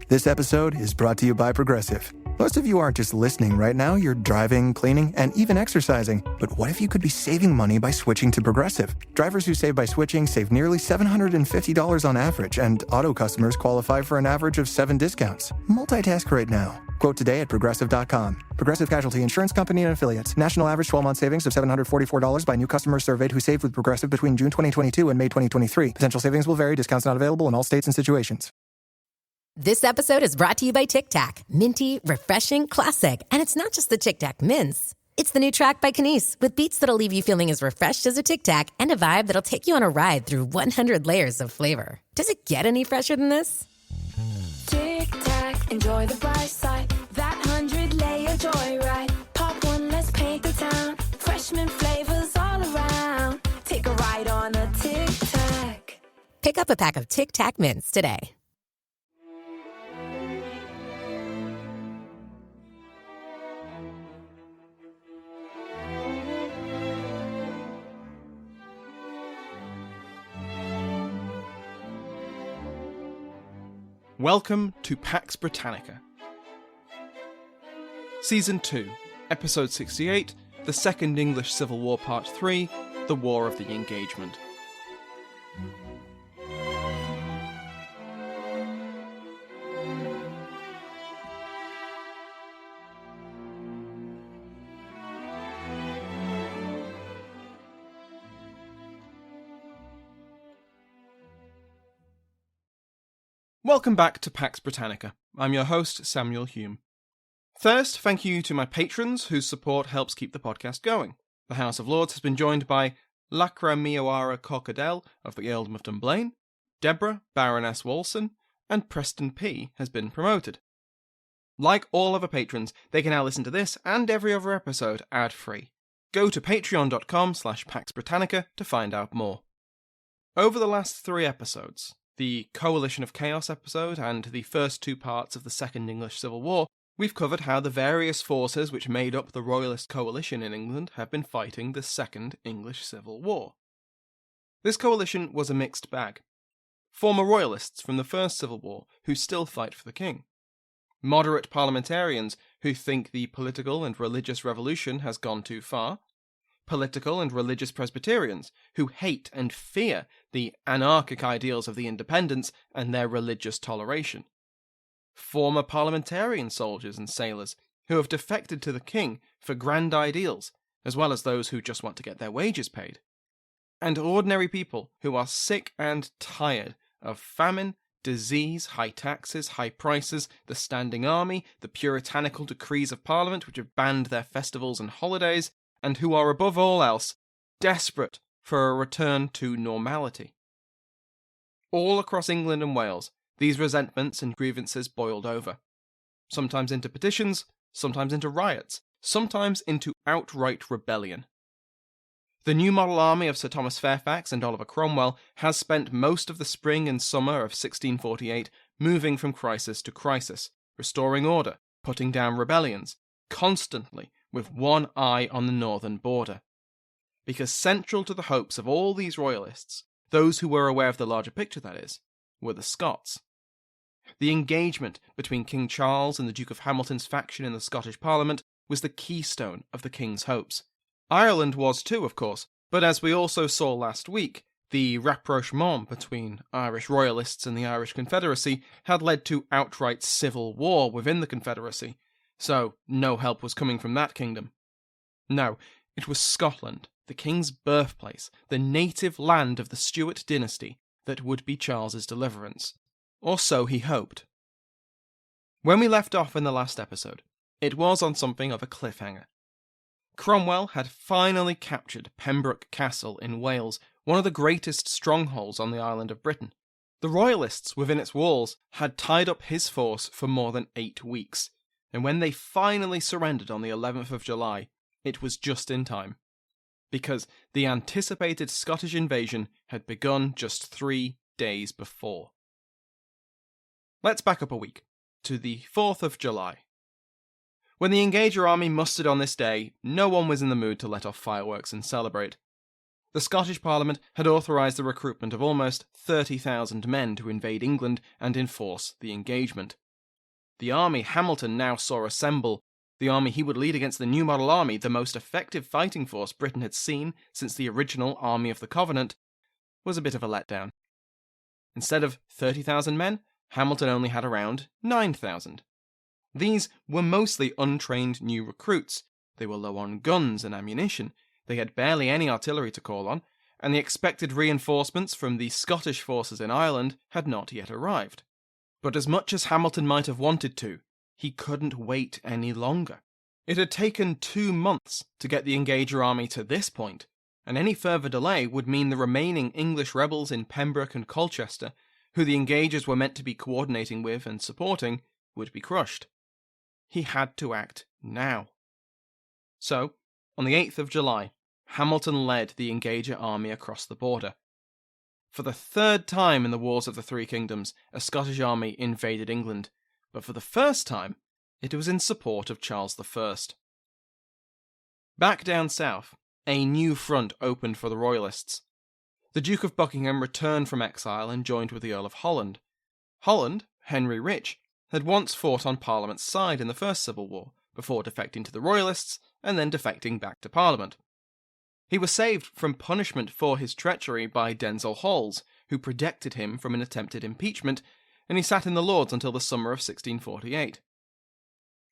This episode is brought to you by Progressive. Most of you aren't just listening right now, you're driving, cleaning, and even exercising. But what if you could be saving money by switching to Progressive? Drivers who save by switching save nearly $750 on average, and auto customers qualify for an average of 7 discounts. Multitask right now. Quote today at Progressive.com. Progressive Casualty Insurance Company and Affiliates. National average 12-month savings of $744 by new customers surveyed who saved with Progressive between June 2022 and May 2023. Potential savings will vary. Discounts not available in all states and situations. This episode is brought to you by Tic Tac. Minty, refreshing, classic. And it's not just the Tic Tac mints. It's the new track by MacInnes with beats that'll leave you feeling as refreshed as a Tic Tac and a vibe that'll take you on a ride through 100 layers of flavor. Does it get any fresher than this? Tic Tac, enjoy the bright side. That 100-layer joyride. Pop one, let's paint the town. Freshman flavors all around. Take a ride on a Tic Tac. Pick up a pack of Tic Tac mints today. Welcome to Pax Britannica. Season 2, Episode 68, The Second English Civil War Part 3, The War of the Engagement. Welcome back to Pax Britannica. I'm your host, Samuel Hume. First, thank you to my patrons whose support helps keep the podcast going. The House of Lords has been joined by Lacra Miawara Corcadell of the Earldom of Dunblane, Deborah, Baroness Walson, and Preston P. has been promoted. Like all other patrons, they can now listen to this and every other episode ad-free. Go to patreon.com/Pax Britannica to find out more. Over the last 3 episodes, the Coalition of Chaos episode and the first 2 parts of the Second English Civil War, we've covered how the various forces which made up the Royalist coalition in England have been fighting the Second English Civil War. This coalition was a mixed bag. Former Royalists from the First Civil War who still fight for the king. Moderate parliamentarians who think the political and religious revolution has gone too far. Political and religious Presbyterians who hate and fear the anarchic ideals of the independents and their religious toleration. Former parliamentarian soldiers and sailors who have defected to the king for grand ideals, as well as those who just want to get their wages paid. And ordinary people who are sick and tired of famine, disease, high taxes, high prices, the standing army, the puritanical decrees of Parliament which have banned their festivals and holidays, and who are above all else desperate for a return to normality. All across England and Wales, these resentments and grievances boiled over, sometimes into petitions, sometimes into riots, sometimes into outright rebellion. The new model army of Sir Thomas Fairfax and Oliver Cromwell has spent most of the spring and summer of 1648 moving from crisis to crisis, restoring order, putting down rebellions, constantly with one eye on the northern border. Because central to the hopes of all these royalists, those who were aware of the larger picture that is, were the Scots. The engagement between King Charles and the Duke of Hamilton's faction in the Scottish Parliament was the keystone of the king's hopes. Ireland was too, of course, but as we also saw last week, the rapprochement between Irish royalists and the Irish Confederacy had led to outright civil war within the Confederacy, so no help was coming from that kingdom. No, it was Scotland, the king's birthplace, the native land of the Stuart dynasty, that would be Charles's deliverance. Or so he hoped. When we left off in the last episode, it was on something of a cliffhanger. Cromwell had finally captured Pembroke Castle in Wales, one of the greatest strongholds on the island of Britain. The royalists within its walls had tied up his force for more than 8 weeks, and when they finally surrendered on the 11th of July, it was just in time. Because the anticipated Scottish invasion had begun just 3 days before. Let's back up a week, to the 4th of July. When the Engager army mustered on this day, no one was in the mood to let off fireworks and celebrate. The Scottish Parliament had authorised the recruitment of almost 30,000 men to invade England and enforce the engagement. The army Hamilton now saw assemble, the army he would lead against the New Model Army, the most effective fighting force Britain had seen since the original Army of the Covenant, was a bit of a letdown. Instead of 30,000 men, Hamilton only had around 9,000. These were mostly untrained new recruits. They were low on guns and ammunition, they had barely any artillery to call on, and the expected reinforcements from the Scottish forces in Ireland had not yet arrived. But as much as Hamilton might have wanted to, he couldn't wait any longer. It had taken 2 months to get the Engager army to this point, and any further delay would mean the remaining English rebels in Pembroke and Colchester, who the Engagers were meant to be coordinating with and supporting, would be crushed. He had to act now. So, on the 8th of July, Hamilton led the Engager army across the border. For the 3rd time in the Wars of the Three Kingdoms, a Scottish army invaded England, but for the first time, it was in support of Charles I. Back down south, a new front opened for the Royalists. The Duke of Buckingham returned from exile and joined with the Earl of Holland. Holland, Henry Rich, had once fought on Parliament's side in the First Civil War, before defecting to the Royalists and then defecting back to Parliament. He was saved from punishment for his treachery by Denzil Holles, who protected him from an attempted impeachment, and he sat in the Lords until the summer of 1648.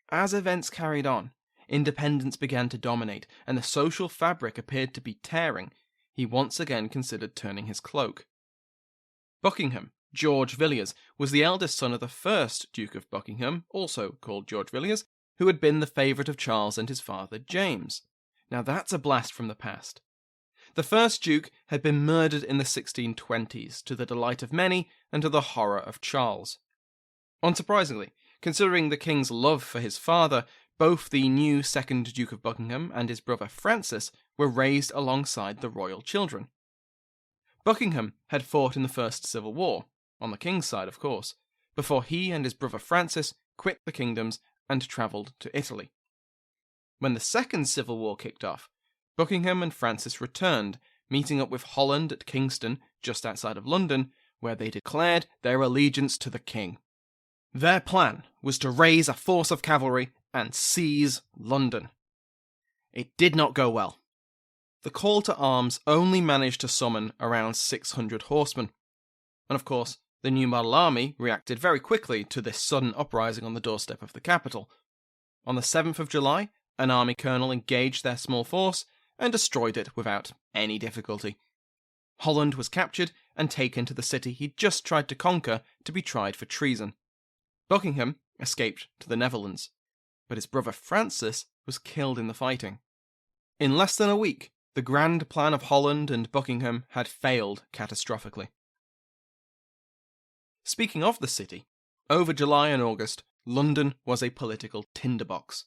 As events carried on, independence began to dominate, and the social fabric appeared to be tearing. He once again considered turning his cloak. Buckingham, George Villiers, was the eldest son of the first Duke of Buckingham, also called George Villiers, who had been the favourite of Charles and his father James. Now that's a blast from the past. The first Duke had been murdered in the 1620s, to the delight of many and to the horror of Charles. Unsurprisingly, considering the king's love for his father, both the new second Duke of Buckingham and his brother Francis were raised alongside the royal children. Buckingham had fought in the First Civil War, on the king's side of course, before he and his brother Francis quit the kingdoms and travelled to Italy. When the Second Civil War kicked off, Buckingham and Francis returned, meeting up with Holland at Kingston, just outside of London, where they declared their allegiance to the king. Their plan was to raise a force of cavalry and seize London. It did not go well. The call to arms only managed to summon around 600 horsemen. And of course, the New Model Army reacted very quickly to this sudden uprising on the doorstep of the capital. On the 7th of July, an army colonel engaged their small force and destroyed it without any difficulty. Holland was captured and taken to the city he'd just tried to conquer to be tried for treason. Buckingham escaped to the Netherlands, but his brother Francis was killed in the fighting. In less than a week, the grand plan of Holland and Buckingham had failed catastrophically. Speaking of the city, over July and August, London was a political tinderbox.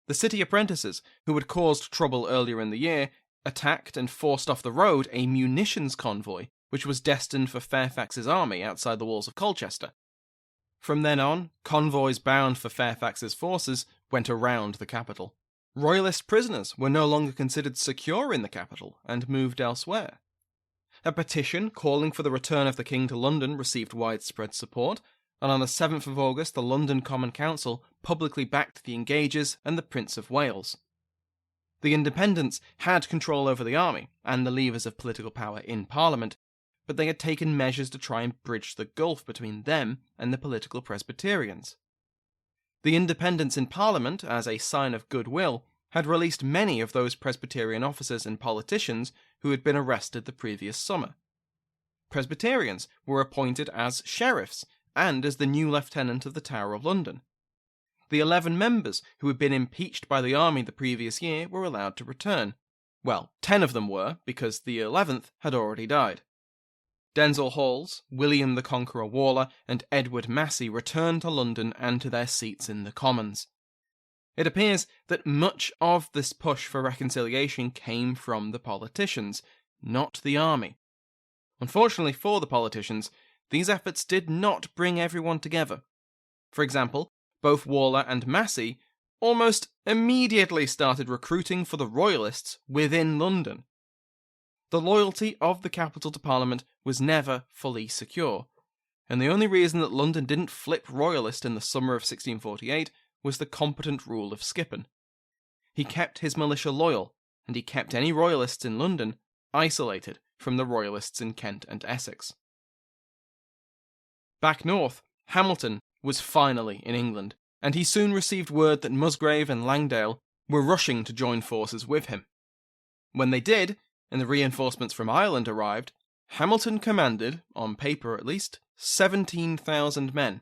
The city apprentices, who had caused trouble earlier in the year, attacked and forced off the road a munitions convoy which was destined for Fairfax's army outside the walls of Colchester. From then on, convoys bound for Fairfax's forces went around the capital. Royalist prisoners were no longer considered secure in the capital and moved elsewhere. A petition calling for the return of the king to London received widespread support, and on the 7th of August the London Common Council publicly backed the Engagers and the Prince of Wales. The Independents had control over the army and the levers of political power in Parliament, but they had taken measures to try and bridge the gulf between them and the political Presbyterians. The Independents in Parliament, as a sign of goodwill, had released many of those Presbyterian officers and politicians who had been arrested the previous summer. Presbyterians were appointed as sheriffs and as the new lieutenant of the Tower of London. The 11 members who had been impeached by the army the previous year were allowed to return. Well, 10 of them were, because the 11th had already died. Denzil Holles, William the Conqueror Waller, and Edward Massey returned to London and to their seats in the Commons. It appears that much of this push for reconciliation came from the politicians, not the army. Unfortunately for the politicians, these efforts did not bring everyone together. For example, both Waller and Massey almost immediately started recruiting for the Royalists within London. The loyalty of the capital to Parliament was never fully secure, and the only reason that London didn't flip royalist in the summer of 1648 was the competent rule of Skippon. He kept his militia loyal, and he kept any royalists in London isolated from the royalists in Kent and Essex. Back north, Hamilton was finally in England, and he soon received word that Musgrave and Langdale were rushing to join forces with him. When they did, and the reinforcements from Ireland arrived, Hamilton commanded, on paper at least, 17,000 men.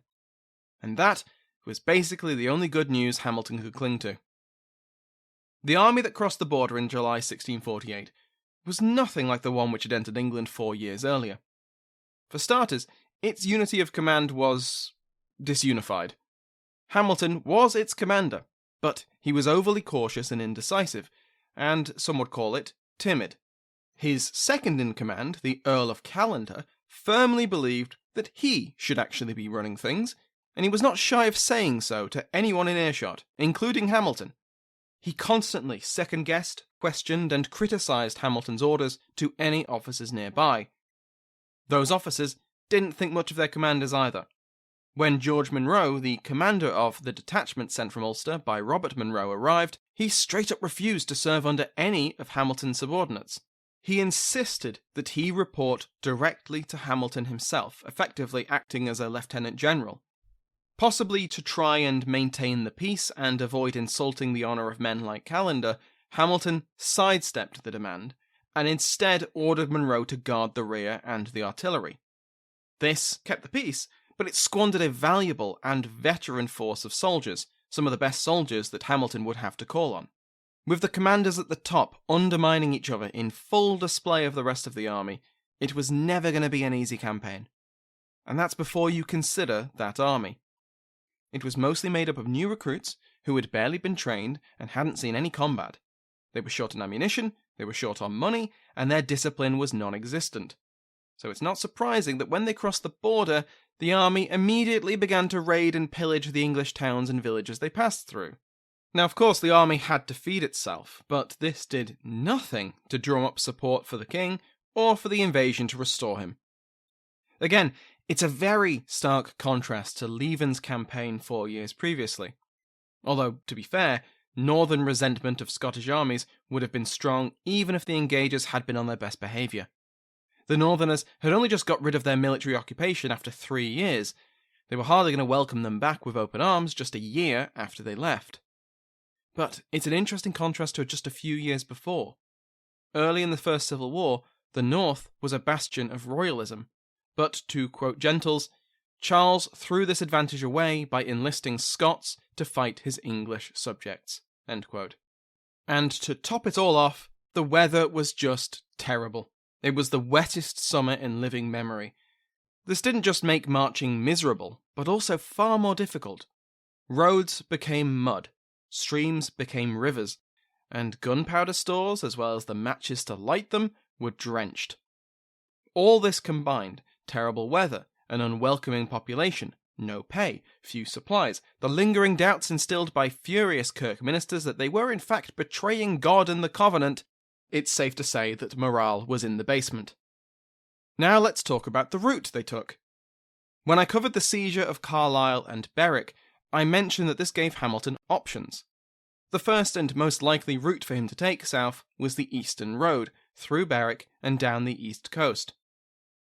And that was basically the only good news Hamilton could cling to. The army that crossed the border in July 1648 was nothing like the one which had entered England 4 years earlier. For starters, its unity of command was disunified. Hamilton was its commander, but he was overly cautious and indecisive, and some would call it timid. His second in command, the Earl of Callendar, firmly believed that he should actually be running things, and he was not shy of saying so to anyone in earshot, including Hamilton. He constantly second-guessed, questioned, and criticised Hamilton's orders to any officers nearby. Those officers didn't think much of their commanders either. When George Monro, the commander of the detachment sent from Ulster by Robert Monro, arrived, he straight up refused to serve under any of Hamilton's subordinates. He insisted that he report directly to Hamilton himself, effectively acting as a lieutenant general. Possibly to try and maintain the peace and avoid insulting the honour of men like Callendar, Hamilton sidestepped the demand, and instead ordered Monro to guard the rear and the artillery. This kept the peace, but it squandered a valuable and veteran force of soldiers, some of the best soldiers that Hamilton would have to call on. With the commanders at the top undermining each other in full display of the rest of the army, it was never going to be an easy campaign. And that's before you consider that army. It was mostly made up of new recruits who had barely been trained and hadn't seen any combat. They were short on ammunition, they were short on money, and their discipline was non-existent. So it's not surprising that when they crossed the border, the army immediately began to raid and pillage the English towns and villages they passed through. Now, of course, the army had to feed itself, but this did nothing to drum up support for the king or for the invasion to restore him. Again, it's a very stark contrast to Lieven's campaign 4 years previously. Although, to be fair, northern resentment of Scottish armies would have been strong even if the engagers had been on their best behaviour. The Northerners had only just got rid of their military occupation after 3 years. They were hardly going to welcome them back with open arms just a year after they left. But it's an interesting contrast to just a few years before. Early in the First Civil War, the North was a bastion of royalism, but, to quote Gentles, Charles threw this advantage away by enlisting Scots to fight his English subjects. End quote. And to top it all off, the weather was just terrible. It was the wettest summer in living memory. This didn't just make marching miserable, but also far more difficult. Roads became mud, streams became rivers, and gunpowder stores, as well as the matches to light them, were drenched. All this combined, terrible weather, an unwelcoming population, no pay, few supplies, the lingering doubts instilled by furious Kirk ministers that they were in fact betraying God and the Covenant, it's safe to say that morale was in the basement. Now let's talk about the route they took. When I covered the seizure of Carlisle and Berwick, I mentioned that this gave Hamilton options. The first and most likely route for him to take south was the Eastern Road, through Berwick and down the east coast.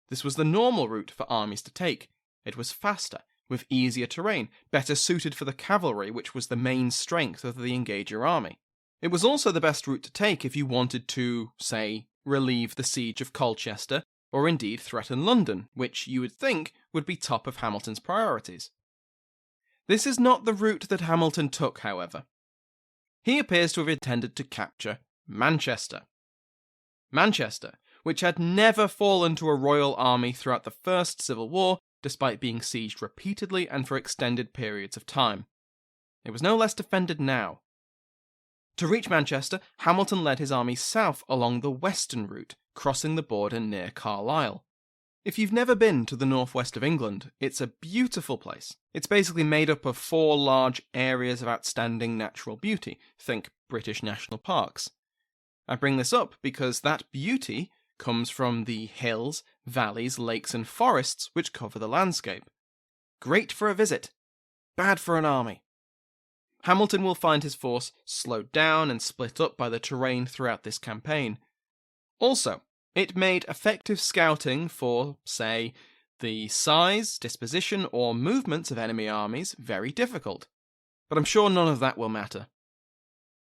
This was the normal route for armies to take. It was faster, with easier terrain, better suited for the cavalry, which was the main strength of the engager army. It was also the best route to take if you wanted to, say, relieve the siege of Colchester, or indeed threaten London, which you would think would be top of Hamilton's priorities. This is not the route that Hamilton took, however. He appears to have intended to capture Manchester. Manchester, which had never fallen to a royal army throughout the First Civil War, despite being sieged repeatedly and for extended periods of time. It was no less defended now. To reach Manchester, Hamilton led his army south along the western route, crossing the border near Carlisle. If you've never been to the northwest of England, it's a beautiful place. It's basically made up of 4 large areas of outstanding natural beauty. Think British national parks. I bring this up because that beauty comes from the hills, valleys, lakes, and forests which cover the landscape. Great for a visit, bad for an army. Hamilton will find his force slowed down and split up by the terrain throughout this campaign. Also, it made effective scouting for, say, the size, disposition, or movements of enemy armies very difficult. But I'm sure none of that will matter.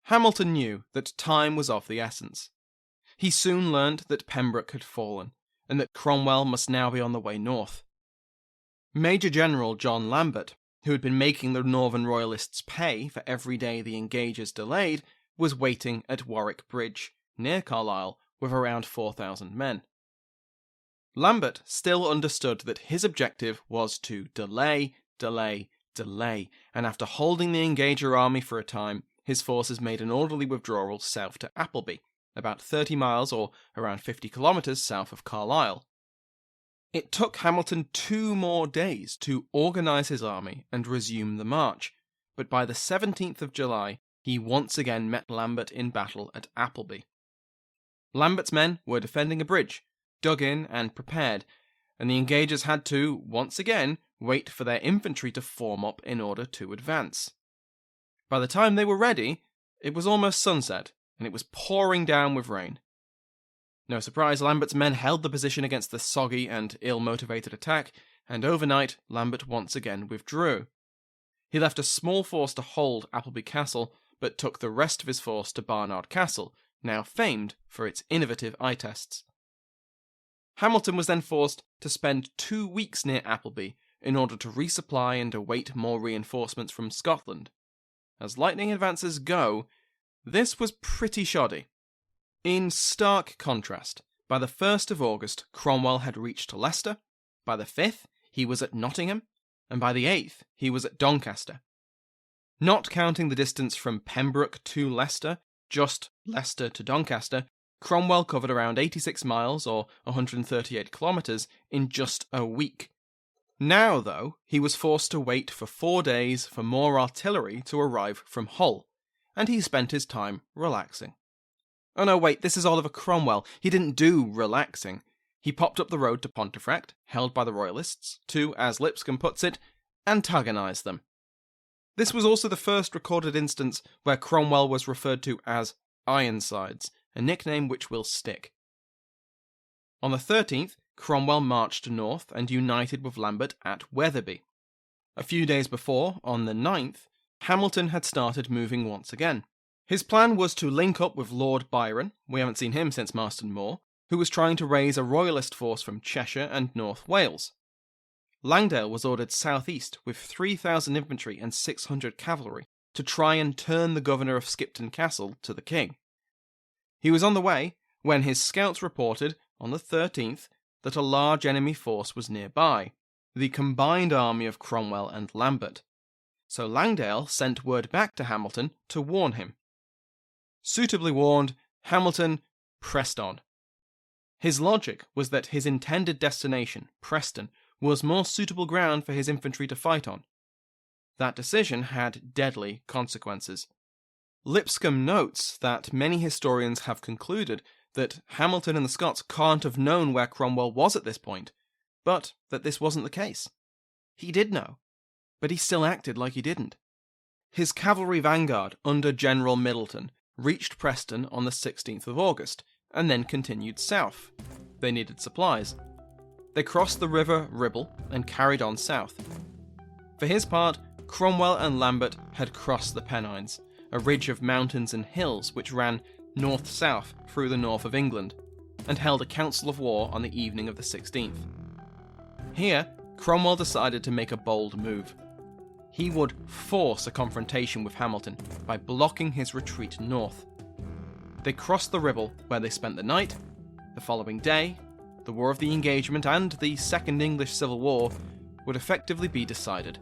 Hamilton knew that time was of the essence. He soon learnt that Pembroke had fallen, and that Cromwell must now be on the way north. Major General John Lambert, who had been making the Northern Royalists pay for every day the Engagers delayed, was waiting at Warwick Bridge, near Carlisle, with around 4,000 men. Lambert still understood that his objective was to delay, and after holding the Engager army for a time, his forces made an orderly withdrawal south to Appleby, about 30 miles or around 50 kilometres south of Carlisle. It took Hamilton 2 more days to organise his army and resume the march, but by the 17th of July he once again met Lambert in battle at Appleby. Lambert's men were defending a bridge, dug in and prepared, and the Engagers had to, once again, wait for their infantry to form up in order to advance. By the time they were ready, it was almost sunset, and it was pouring down with rain. No surprise, Lambert's men held the position against the soggy and ill-motivated attack, and overnight Lambert once again withdrew. He left a small force to hold Appleby Castle, but took the rest of his force to Barnard Castle, now famed for its innovative eye tests. Hamilton was then forced to spend 2 weeks near Appleby in order to resupply and await more reinforcements from Scotland. As lightning advances go, this was pretty shoddy. In stark contrast, by the 1st of August, Cromwell had reached Leicester, by the 5th, he was at Nottingham, and by the 8th, he was at Doncaster. Not counting the distance from Pembroke to Leicester, just Leicester to Doncaster, Cromwell covered around 86 miles, or 138 kilometres, in just a week. Now, though, he was forced to wait for 4 days for more artillery to arrive from Hull, and he spent his time relaxing. Oh no, wait, this is Oliver Cromwell. He didn't do relaxing. He popped up the road to Pontefract, held by the Royalists, to, as Lipscomb puts it, antagonise them. This was also the first recorded instance where Cromwell was referred to as Ironsides, a nickname which will stick. On the 13th, Cromwell marched north and united with Lambert at Wetherby. A few days before, on the 9th, Hamilton had started moving once again. His plan was to link up with Lord Byron, we haven't seen him since Marston Moor, who was trying to raise a royalist force from Cheshire and North Wales. Langdale was ordered southeast with 3,000 infantry and 600 cavalry to try and turn the governor of Skipton Castle to the king. He was on the way when his scouts reported, on the 13th, that a large enemy force was nearby, the combined army of Cromwell and Lambert. So Langdale sent word back to Hamilton to warn him. Suitably warned, Hamilton pressed on. His logic was that his intended destination, Preston, was more suitable ground for his infantry to fight on. That decision had deadly consequences. Lipscomb notes that many historians have concluded that Hamilton and the Scots can't have known where Cromwell was at this point, but that this wasn't the case. He did know, but he still acted like he didn't. His cavalry vanguard under General Middleton reached Preston on the 16th of August, and then continued south. They needed supplies. They crossed the river Ribble and carried on south. For his part, Cromwell and Lambert had crossed the Pennines, a ridge of mountains and hills which ran north-south through the north of England, and held a council of war on the evening of the 16th. Here, Cromwell decided to make a bold move. He would force a confrontation with Hamilton by blocking his retreat north. They crossed the Ribble, where they spent the night. The following day, the War of the Engagement and the Second English Civil War would effectively be decided.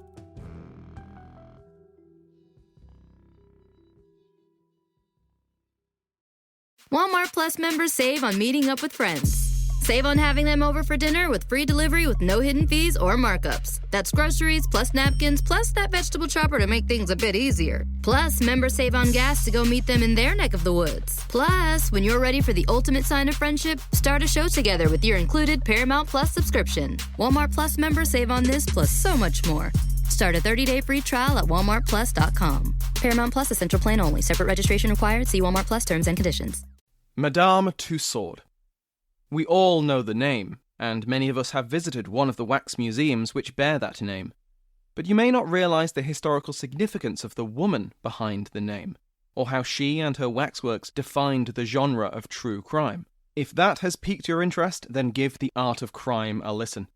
Walmart Plus members save on meeting up with friends. Save on having them over for dinner with free delivery with no hidden fees or markups. That's groceries, plus napkins, plus that vegetable chopper to make things a bit easier. Plus, members save on gas to go meet them in their neck of the woods. Plus, when you're ready for the ultimate sign of friendship, start a show together with your included Paramount Plus subscription. Walmart Plus members save on this plus so much more. Start a 30-day free trial at walmartplus.com. Paramount Plus Essential Plan only. Separate registration required. See Walmart Plus terms and conditions. Madame Tussaud. We all know the name, and many of us have visited one of the wax museums which bear that name. But you may not realise the historical significance of the woman behind the name, or how she and her waxworks defined the genre of true crime. If that has piqued your interest, then give The Art of Crime a listen.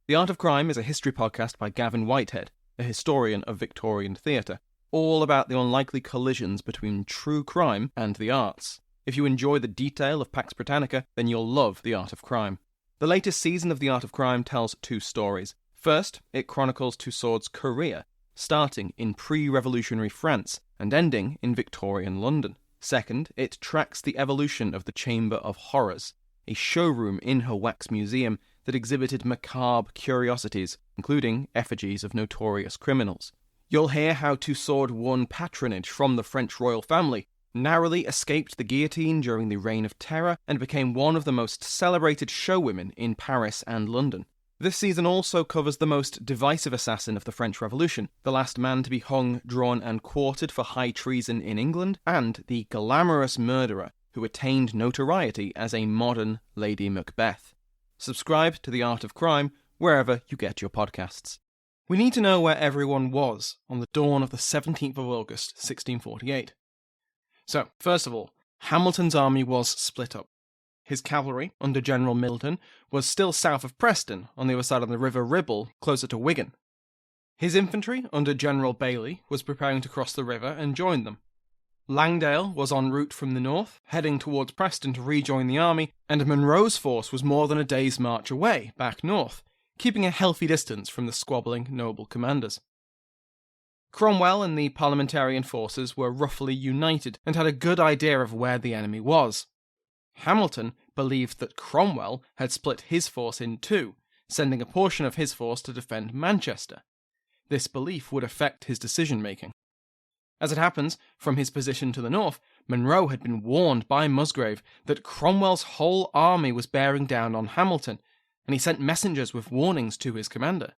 The Art of Crime is a history podcast by Gavin Whitehead, a historian of Victorian theatre, all about the unlikely collisions between true crime and the arts. If you enjoy the detail of Pax Britannica, then you'll love The Art of Crime. The latest season of The Art of Crime tells two stories. First, it chronicles Tussaud's career, starting in pre-revolutionary France and ending in Victorian London. Second, it tracks the evolution of the Chamber of Horrors, a showroom in her wax museum that exhibited macabre curiosities, including effigies of notorious criminals. You'll hear how Tussaud won patronage from the French royal family, narrowly escaped the guillotine during the Reign of Terror, and became one of the most celebrated showwomen in Paris and London. This season also covers the most divisive assassin of the French Revolution, the last man to be hung, drawn and quartered for high treason in England, and the glamorous murderer who attained notoriety as a modern Lady Macbeth. Subscribe to The Art of Crime wherever you get your podcasts. We need to know where everyone was on the dawn of the 17th of August, 1648. So, first of all, Hamilton's army was split up. His cavalry, under General Middleton, was still south of Preston, on the other side of the River Ribble, closer to Wigan. His infantry, under General Bailey, was preparing to cross the river and join them. Langdale was en route from the north, heading towards Preston to rejoin the army, and Monro's force was more than a day's march away, back north, keeping a healthy distance from the squabbling noble commanders. Cromwell and the parliamentarian forces were roughly united and had a good idea of where the enemy was. Hamilton believed that Cromwell had split his force in two, sending a portion of his force to defend Manchester. This belief would affect his decision-making. As it happens, from his position to the north, Monro had been warned by Musgrave that Cromwell's whole army was bearing down on Hamilton, and he sent messengers with warnings to his commander.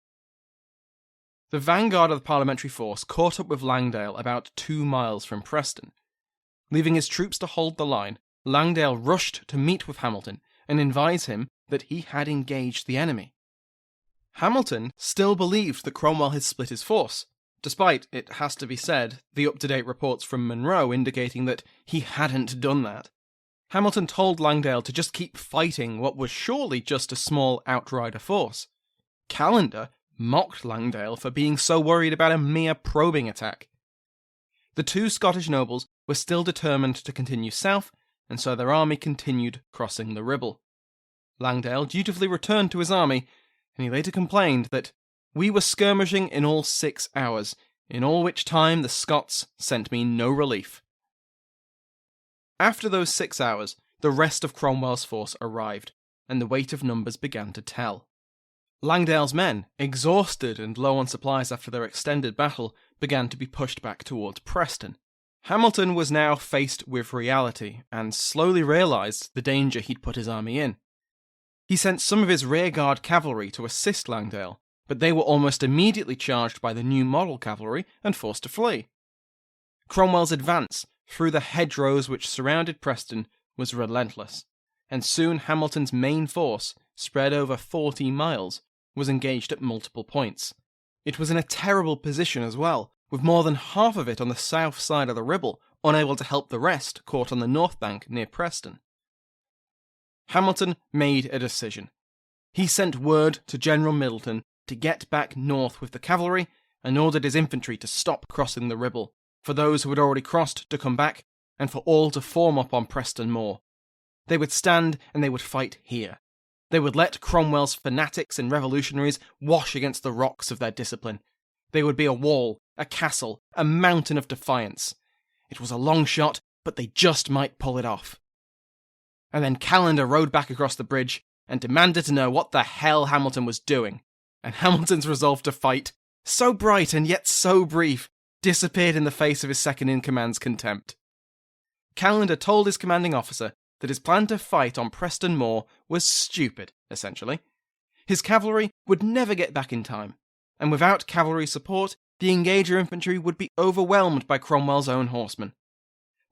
The vanguard of the parliamentary force caught up with Langdale about 2 miles from Preston. Leaving his troops to hold the line, Langdale rushed to meet with Hamilton and advise him that he had engaged the enemy. Hamilton still believed that Cromwell had split his force, despite, it has to be said, the up-to-date reports from Monro indicating that he hadn't done that. Hamilton told Langdale to just keep fighting what was surely just a small outrider force. Callender mocked Langdale for being so worried about a mere probing attack. The two Scottish nobles were still determined to continue south, and so their army continued crossing the Ribble. Langdale dutifully returned to his army, and he later complained that "we were skirmishing in all 6 hours, in all which time the Scots sent me no relief." After those 6 hours, the rest of Cromwell's force arrived, and the weight of numbers began to tell. Langdale's men, exhausted and low on supplies after their extended battle, began to be pushed back towards Preston. Hamilton was now faced with reality, and slowly realised the danger he'd put his army in. He sent some of his rearguard cavalry to assist Langdale, but they were almost immediately charged by the new model cavalry and forced to flee. Cromwell's advance through the hedgerows which surrounded Preston was relentless, and soon Hamilton's main force, spread over 40 miles, was engaged at multiple points. It was in a terrible position as well, with more than half of it on the south side of the Ribble, unable to help the rest caught on the north bank near Preston. Hamilton made a decision. He sent word to General Middleton to get back north with the cavalry and ordered his infantry to stop crossing the Ribble, for those who had already crossed to come back, and for all to form up on Preston Moor. They would stand and they would fight here. They would let Cromwell's fanatics and revolutionaries wash against the rocks of their discipline. They would be a wall, a castle, a mountain of defiance. It was a long shot, but they just might pull it off. And then Callender rode back across the bridge, and demanded to know what the hell Hamilton was doing, and Hamilton's resolve to fight, so bright and yet so brief, disappeared in the face of his second-in-command's contempt. Callender told his commanding officer that his plan to fight on Preston Moor was stupid, essentially. His cavalry would never get back in time, and without cavalry support, the Engager infantry would be overwhelmed by Cromwell's own horsemen.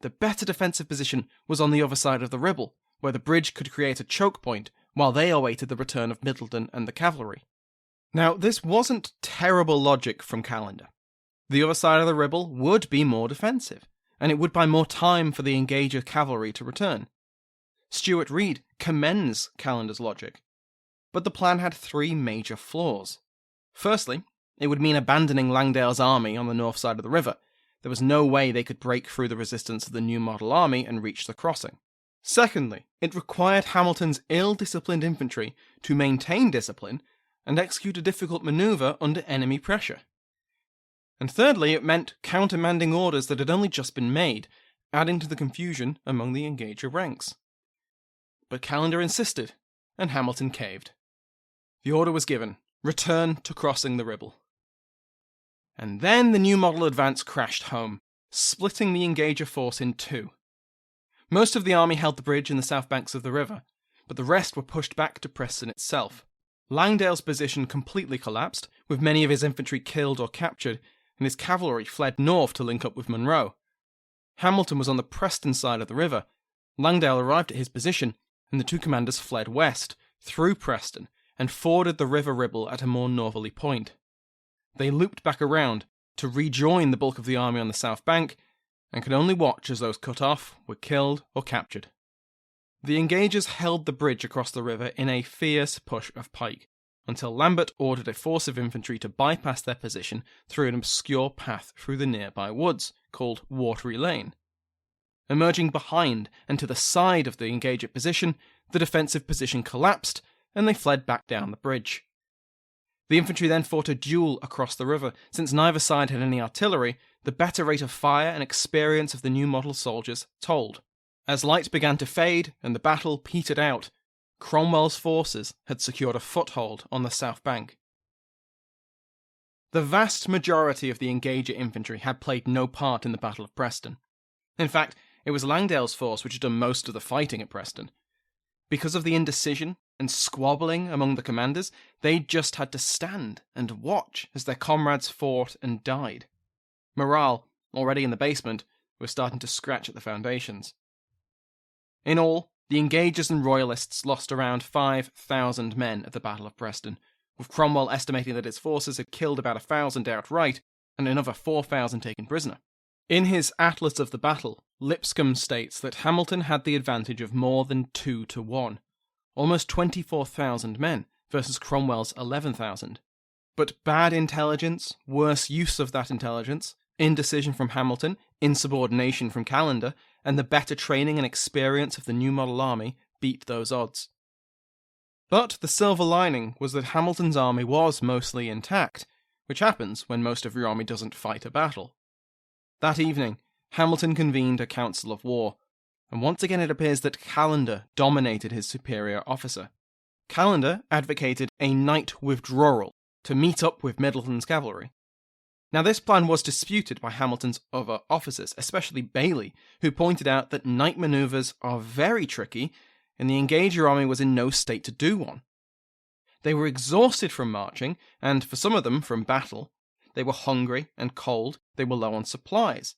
The better defensive position was on the other side of the Ribble, where the bridge could create a choke point while they awaited the return of Middleton and the cavalry. Now, this wasn't terrible logic from Callender. The other side of the Ribble would be more defensive, and it would buy more time for the Engager cavalry to return. Stuart Reed commends Callender's logic, but the plan had three major flaws. Firstly, it would mean abandoning Langdale's army on the north side of the river. There was no way they could break through the resistance of the New Model Army and reach the crossing. Secondly, it required Hamilton's ill-disciplined infantry to maintain discipline and execute a difficult manoeuvre under enemy pressure. And thirdly, it meant countermanding orders that had only just been made, adding to the confusion among the Engager ranks. But Callender insisted, and Hamilton caved. The order was given: return to crossing the Ribble. And then the New Model advance crashed home, splitting the Engager force in two. Most of the army held the bridge in the south banks of the river, but the rest were pushed back to Preston itself. Langdale's position completely collapsed, with many of his infantry killed or captured, and his cavalry fled north to link up with Monroe. Hamilton was on the Preston side of the river. Langdale arrived at his position, and the two commanders fled west, through Preston, and forded the River Ribble at a more northerly point. They looped back around to rejoin the bulk of the army on the south bank, and could only watch as those cut off were killed or captured. The Engagers held the bridge across the river in a fierce push of pike, until Lambert ordered a force of infantry to bypass their position through an obscure path through the nearby woods, called Watery Lane. Emerging behind and to the side of the Engager position, the defensive position collapsed, and they fled back down the bridge. The infantry then fought a duel across the river. Since neither side had any artillery, the better rate of fire and experience of the new model soldiers told. As light began to fade and the battle petered out, Cromwell's forces had secured a foothold on the south bank. The vast majority of the Engager infantry had played no part in the Battle of Preston. In fact, it was Langdale's force which had done most of the fighting at Preston. Because of the indecision and squabbling among the commanders, they just had to stand and watch as their comrades fought and died. Morale, already in the basement, was starting to scratch at the foundations. In all, the Engagers and Royalists lost around 5,000 men at the Battle of Preston, with Cromwell estimating that his forces had killed about 1,000 outright and another 4,000 taken prisoner. In his Atlas of the Battle, Lipscomb states that Hamilton had the advantage of more than 2-1, almost 24,000 men versus Cromwell's 11,000. But bad intelligence, worse use of that intelligence, indecision from Hamilton, insubordination from Callender, and the better training and experience of the New Model Army beat those odds. But the silver lining was that Hamilton's army was mostly intact, which happens when most of your army doesn't fight a battle. That evening, Hamilton convened a council of war, and once again it appears that Callender dominated his superior officer. Callender advocated a night withdrawal to meet up with Middleton's cavalry. Now this plan was disputed by Hamilton's other officers, especially Bailey, who pointed out that night manoeuvres are very tricky, and the Engager army was in no state to do one. They were exhausted from marching, and for some of them from battle. They were hungry and cold, they were low on supplies.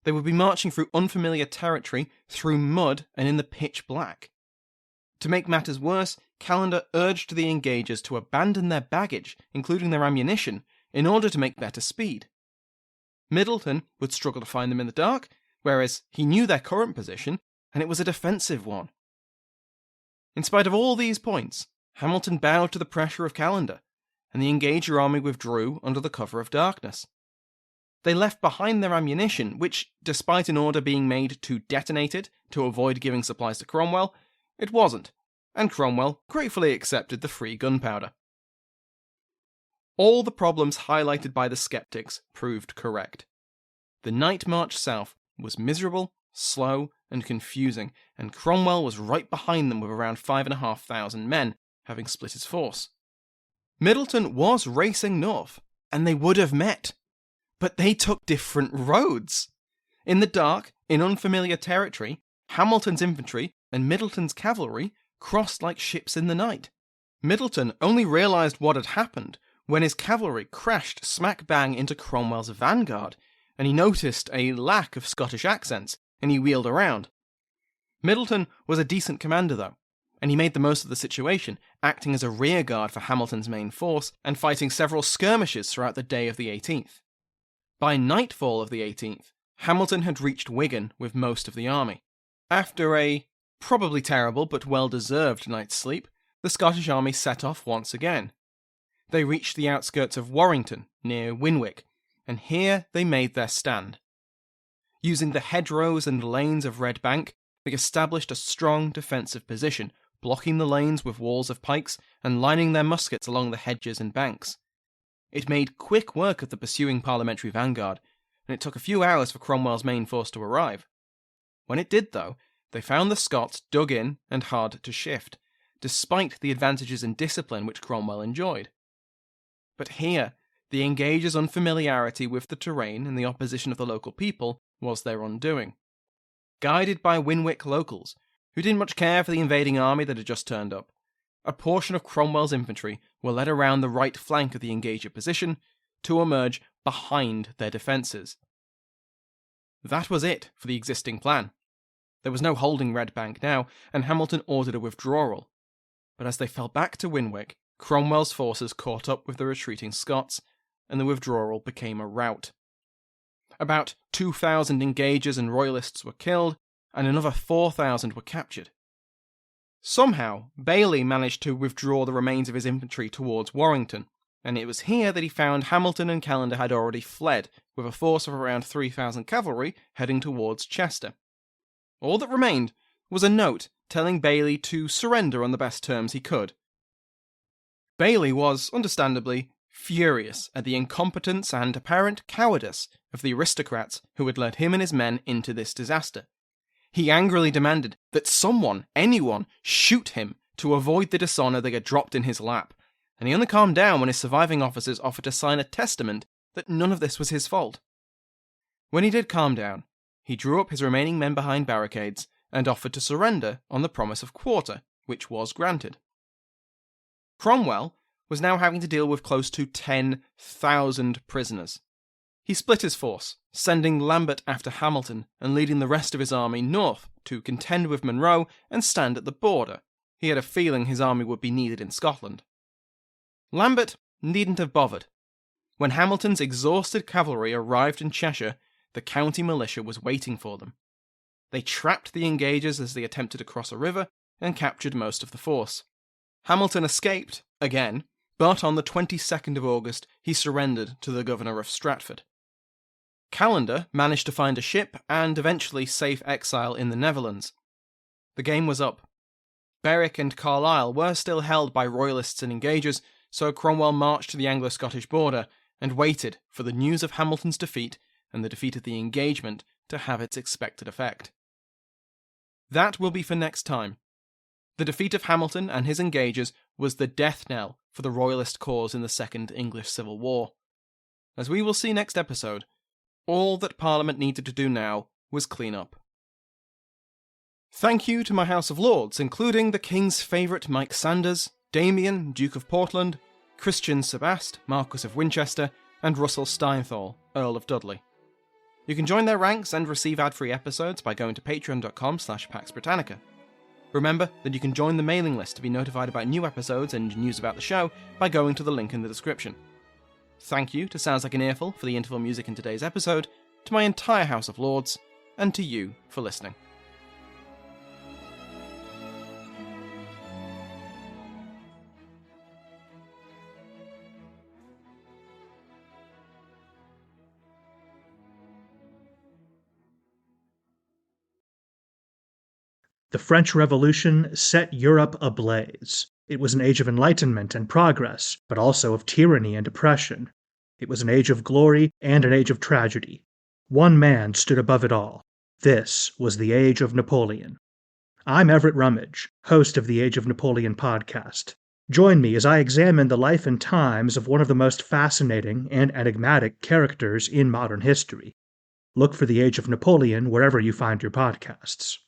They would be marching through unfamiliar territory, through mud and in the pitch black. To make matters worse, Callender urged the Engagers to abandon their baggage, including their ammunition, in order to make better speed. Middleton would struggle to find them in the dark, whereas he knew their current position, and it was a defensive one. In spite of all these points, Hamilton bowed to the pressure of Callender, and the Engager army withdrew under the cover of darkness. They left behind their ammunition, which, despite an order being made to detonate it to avoid giving supplies to Cromwell, it wasn't, and Cromwell gratefully accepted the free gunpowder. All the problems highlighted by the skeptics proved correct. The night march south was miserable slow and confusing, and Cromwell was right behind them with around 5,500 men, having split his force. Middleton was racing north, and they would have met, but they took different roads. In the dark, in unfamiliar territory, Hamilton's infantry and Middleton's cavalry crossed like ships in the night. Middleton only realised what had happened when his cavalry crashed smack bang into Cromwell's vanguard, and he noticed a lack of Scottish accents, and he wheeled around. Middleton was a decent commander though, and he made the most of the situation, acting as a rearguard for Hamilton's main force and fighting several skirmishes throughout the day of the 18th. By nightfall of the 18th, Hamilton had reached Wigan with most of the army. After a probably terrible but well-deserved night's sleep, the Scottish army set off once again. They reached the outskirts of Warrington, near Winwick, and here they made their stand. Using the hedgerows and lanes of Red Bank, they established a strong defensive position, blocking the lanes with walls of pikes and lining their muskets along the hedges and banks. It made quick work of the pursuing parliamentary vanguard, and it took a few hours for Cromwell's main force to arrive. When it did, though, they found the Scots dug in and hard to shift, despite the advantages in discipline which Cromwell enjoyed. But here, the engagers' unfamiliarity with the terrain and the opposition of the local people was their undoing. Guided by Winwick locals, who didn't much care for the invading army that had just turned up, a portion of Cromwell's infantry were led around the right flank of the engager position to emerge behind their defences. That was it for the existing plan. There was no holding Red Bank now, and Hamilton ordered a withdrawal. But as they fell back to Winwick, Cromwell's forces caught up with the retreating Scots, and the withdrawal became a rout. About 2,000 engagers and royalists were killed, and another 4,000 were captured. Somehow, Bailey managed to withdraw the remains of his infantry towards Warrington, and it was here that he found Hamilton and Callender had already fled, with a force of around 3,000 cavalry heading towards Chester. All that remained was a note telling Bailey to surrender on the best terms he could. Bailey was, understandably, furious at the incompetence and apparent cowardice of the aristocrats who had led him and his men into this disaster. He angrily demanded that someone, anyone, shoot him to avoid the dishonour they had dropped in his lap, and he only calmed down when his surviving officers offered to sign a testament that none of this was his fault. When he did calm down, he drew up his remaining men behind barricades and offered to surrender on the promise of quarter, which was granted. Cromwell was now having to deal with close to 10,000 prisoners. He split his force, sending Lambert after Hamilton and leading the rest of his army north to contend with Monroe and stand at the border. He had a feeling his army would be needed in Scotland. Lambert needn't have bothered. When Hamilton's exhausted cavalry arrived in Cheshire, the county militia was waiting for them. They trapped the engagers as they attempted to cross a river and captured most of the force. Hamilton escaped, again, but on the 22nd of August he surrendered to the governor of Stratford. Callender managed to find a ship and eventually safe exile in the Netherlands. The game was up. Berwick and Carlisle were still held by royalists and engagers, so Cromwell marched to the Anglo-Scottish border and waited for the news of Hamilton's defeat and the defeat of the engagement to have its expected effect. That will be for next time. The defeat of Hamilton and his engagers was the death knell for the royalist cause in the Second English Civil War. As we will see next episode, all that Parliament needed to do now was clean up. Thank you to my House of Lords, including the King's favourite Mike Sanders, Damien, Duke of Portland, Christian Sebast, Marquess of Winchester, and Russell Steinthal, Earl of Dudley. You can join their ranks and receive ad-free episodes by going to patreon.com/Pax Britannica. Remember that you can join the mailing list to be notified about new episodes and news about the show by going to the link in the description. Thank you to Sounds Like an Earful for the interval music in today's episode, to my entire House of Lords, and to you for listening. The French Revolution set Europe ablaze. It was an age of enlightenment and progress, but also of tyranny and oppression. It was an age of glory and an age of tragedy. One man stood above it all, This was the Age of Napoleon. I'm Everett Rummage, host of the Age of Napoleon podcast. Join me as I examine the life and times of one of the most fascinating and enigmatic characters in modern history. Look for the Age of Napoleon wherever you find your podcasts.